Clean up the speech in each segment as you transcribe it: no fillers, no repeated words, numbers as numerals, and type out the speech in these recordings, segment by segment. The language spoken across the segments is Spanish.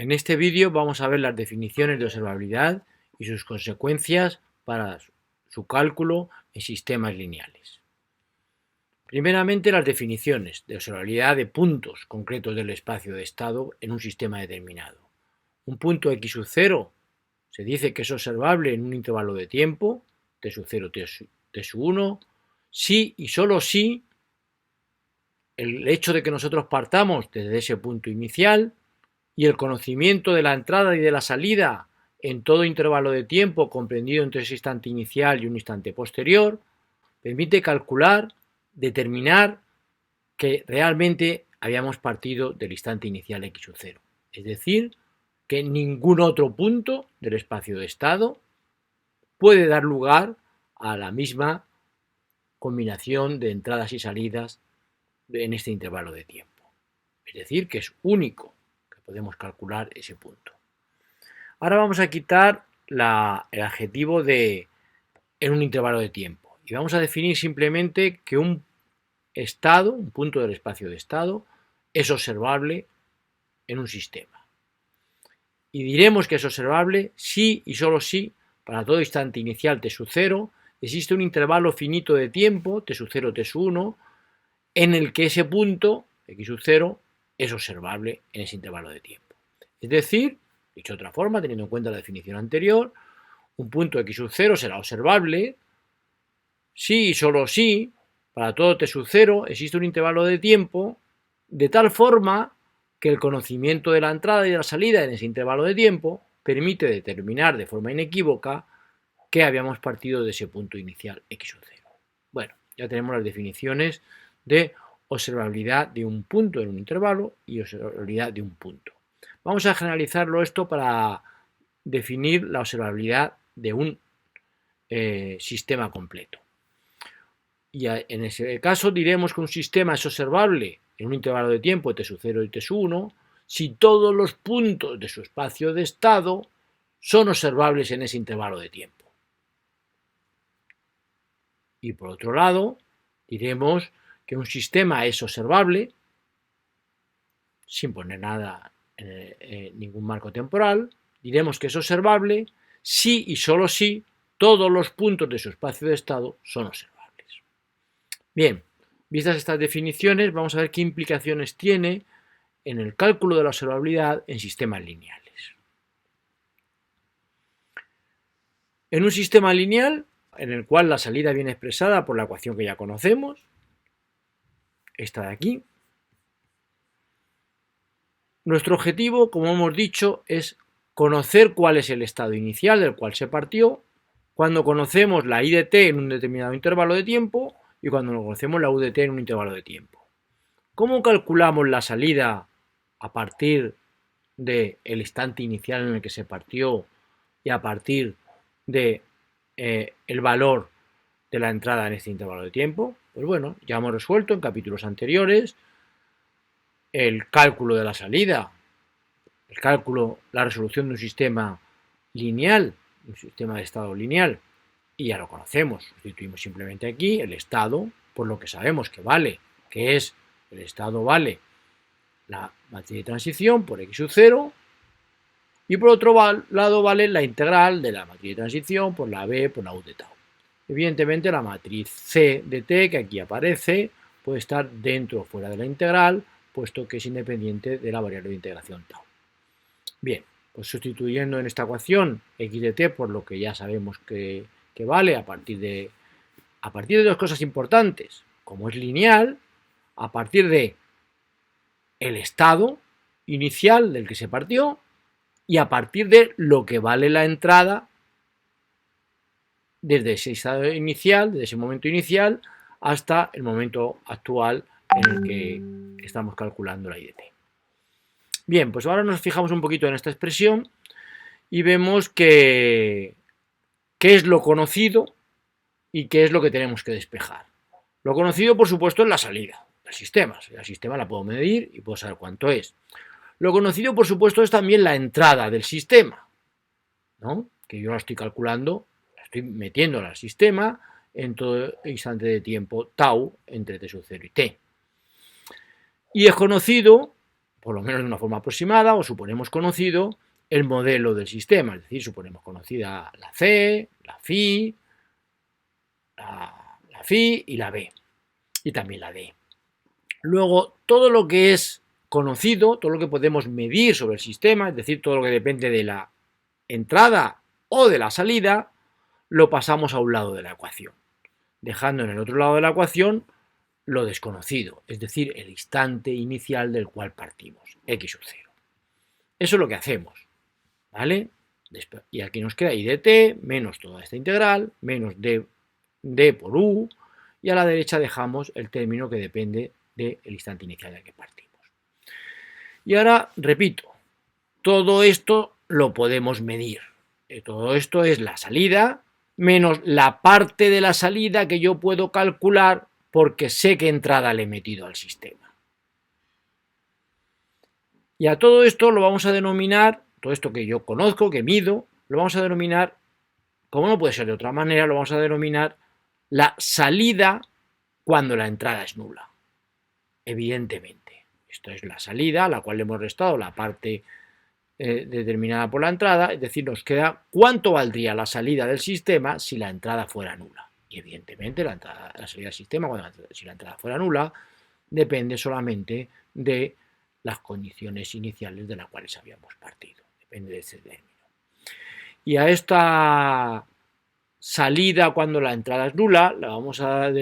En este vídeo vamos a ver las definiciones de observabilidad y sus consecuencias para su cálculo en sistemas lineales. Primeramente, las definiciones de observabilidad de puntos concretos del espacio de estado en un sistema determinado. Un punto x sub 0 se dice que es observable en un intervalo de tiempo, t sub 0, t sub 1, si y solo si el hecho de que nosotros partamos desde ese punto inicial y el conocimiento de la entrada y de la salida en todo intervalo de tiempo comprendido entre ese instante inicial y un instante posterior, permite calcular, determinar que realmente habíamos partido del instante inicial x sub 0. Es decir, que ningún otro punto del espacio de estado puede dar lugar a la misma combinación de entradas y salidas en este intervalo de tiempo. Es decir, que es único, que podemos calcular ese punto. Ahora vamos a quitar el adjetivo de en un intervalo de tiempo y vamos a definir simplemente que un estado, un punto del espacio de estado, es observable en un sistema. Y diremos que es observable si y solo si, para todo instante inicial t sub 0, existe un intervalo finito de tiempo, t sub 0, t sub 1, en el que ese punto, x sub 0, es observable en ese intervalo de tiempo. Es decir, dicho de otra forma, teniendo en cuenta la definición anterior, un punto x sub 0 será observable si y solo si, para todo t sub 0, existe un intervalo de tiempo de tal forma que el conocimiento de la entrada y de la salida en ese intervalo de tiempo permite determinar de forma inequívoca que habíamos partido de ese punto inicial x sub 0. Bueno, ya tenemos las definiciones de observabilidad de un punto en un intervalo y observabilidad de un punto. Vamos a generalizarlo esto para definir la observabilidad de un sistema completo. Y en ese caso diremos que un sistema es observable en un intervalo de tiempo t sub 0 y t sub 1 si todos los puntos de su espacio de estado son observables en ese intervalo de tiempo. Y por otro lado, diremos que un sistema es observable sin poner nada en ningún marco temporal. Diremos que es observable si y solo si todos los puntos de su espacio de estado son observables. Bien, vistas estas definiciones, vamos a ver qué implicaciones tiene en el cálculo de la observabilidad en sistemas lineales. En un sistema lineal, en el cual la salida viene expresada por la ecuación que ya conocemos, esta de aquí, nuestro objetivo, como hemos dicho, es conocer cuál es el estado inicial del cual se partió, cuando conocemos la I de t en un determinado intervalo de tiempo y cuando conocemos la U de t en un intervalo de tiempo. ¿Cómo calculamos la salida a partir del instante inicial en el que se partió y a partir de el valor de la entrada en este intervalo de tiempo? Pues bueno, ya hemos resuelto en capítulos anteriores el cálculo de la salida, el cálculo, la resolución de un sistema lineal, un sistema de estado lineal, y ya lo conocemos, sustituimos simplemente aquí el estado por lo que sabemos que vale, que es el estado vale la matriz de transición por x sub 0 y por otro lado vale la integral de la matriz de transición por la b por la u de tau. Evidentemente la matriz c de t que aquí aparece puede estar dentro o fuera de la integral, puesto que es independiente de la variable de integración tau. Bien, pues sustituyendo en esta ecuación x de t por lo que ya sabemos que vale a partir de dos cosas importantes, como es lineal, a partir de el estado inicial del que se partió y a partir de lo que vale la entrada desde ese estado inicial, desde ese momento inicial, hasta el momento actual en el que estamos calculando la I de t. Bien, pues ahora nos fijamos un poquito en esta expresión y vemos qué es lo conocido y qué es lo que tenemos que despejar. Lo conocido, por supuesto, es la salida del sistema. El sistema la puedo medir y puedo saber cuánto es. Lo conocido, por supuesto, es también la entrada del sistema, ¿no? Que yo la estoy calculando, la estoy metiendo al sistema en todo instante de tiempo tau entre t sub 0 y t. Y es conocido por lo menos de una forma aproximada, o suponemos conocido el modelo del sistema, es decir, suponemos conocida la C, la Phi, la Phi y la B, y también la D. Luego, todo lo que es conocido, todo lo que podemos medir sobre el sistema, es decir, todo lo que depende de la entrada o de la salida, lo pasamos a un lado de la ecuación, dejando en el otro lado de la ecuación lo desconocido, es decir, el instante inicial del cual partimos, x sub 0. Eso es lo que hacemos, ¿vale? Y aquí nos queda i de t menos toda esta integral, menos d por u, y a la derecha dejamos el término que depende del instante inicial del que partimos. Y ahora, repito, todo esto lo podemos medir. Todo esto es la salida menos la parte de la salida que yo puedo calcular porque sé qué entrada le he metido al sistema. Y a todo esto lo vamos a denominar, todo esto que yo conozco, que mido, lo vamos a denominar, como no puede ser de otra manera, lo vamos a denominar la salida cuando la entrada es nula. Evidentemente, esto es la salida a la cual le hemos restado la parte determinada por la entrada, es decir, nos queda cuánto valdría la salida del sistema si la entrada fuera nula. Y evidentemente la salida del sistema, si la entrada fuera nula, depende solamente de las condiciones iniciales de las cuales habíamos partido. Depende de ese término. Y a esta salida cuando la entrada es nula la vamos a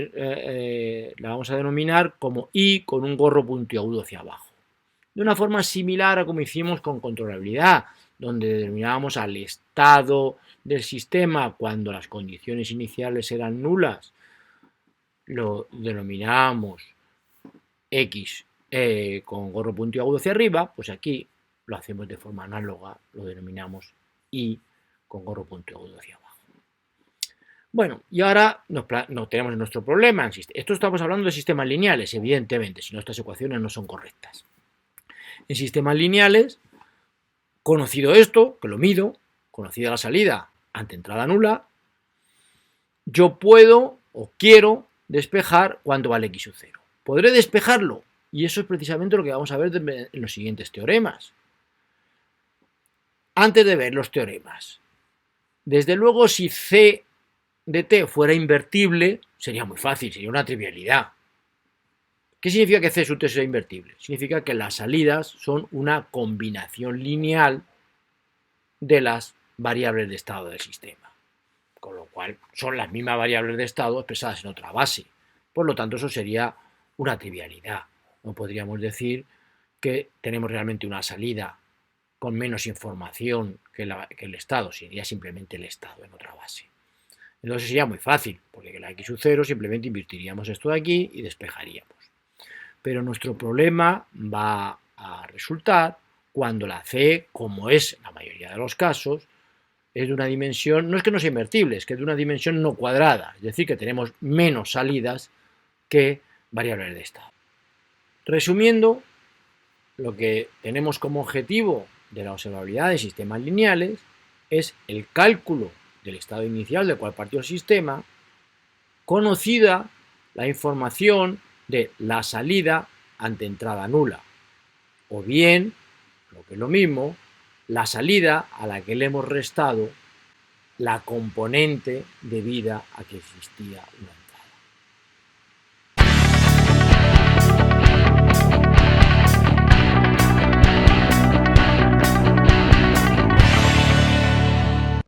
denominar como I con un gorro puntiagudo hacia abajo. De una forma similar a como hicimos con controlabilidad, donde determinábamos al estado del sistema cuando las condiciones iniciales eran nulas, lo denominamos X con gorro puntiagudo hacia arriba, pues aquí lo hacemos de forma análoga, lo denominamos Y con gorro puntiagudo hacia abajo. Bueno, y ahora nos tenemos nuestro problema. Esto estamos hablando de sistemas lineales, evidentemente, si no estas ecuaciones no son correctas. En sistemas lineales, conocido esto, que lo mido, conocida la salida ante entrada nula, yo puedo o quiero despejar cuánto vale x sub 0. ¿Podré despejarlo? Y eso es precisamente lo que vamos a ver en los siguientes teoremas. Antes de ver los teoremas, desde luego si c de t fuera invertible, sería muy fácil, sería una trivialidad. ¿Qué significa que c sub t sea invertible? Significa que las salidas son una combinación lineal de las variables de estado del sistema, con lo cual son las mismas variables de estado expresadas en otra base. Por lo tanto, eso sería una trivialidad. No podríamos decir que tenemos realmente una salida con menos información que el estado, sería simplemente el estado en otra base. Entonces sería muy fácil, porque la x sub 0 simplemente invertiríamos esto de aquí y despejaríamos. Pero nuestro problema va a resultar cuando la c, como es en la mayoría de los casos, es de una dimensión, no es que no sea invertible, es que es de una dimensión no cuadrada, es decir, que tenemos menos salidas que variables de estado. Resumiendo, lo que tenemos como objetivo de la observabilidad de sistemas lineales es el cálculo del estado inicial del cual partió el sistema, conocida la información de la salida ante entrada nula, o bien, lo que es lo mismo, la salida a la que le hemos restado la componente debida a que existía una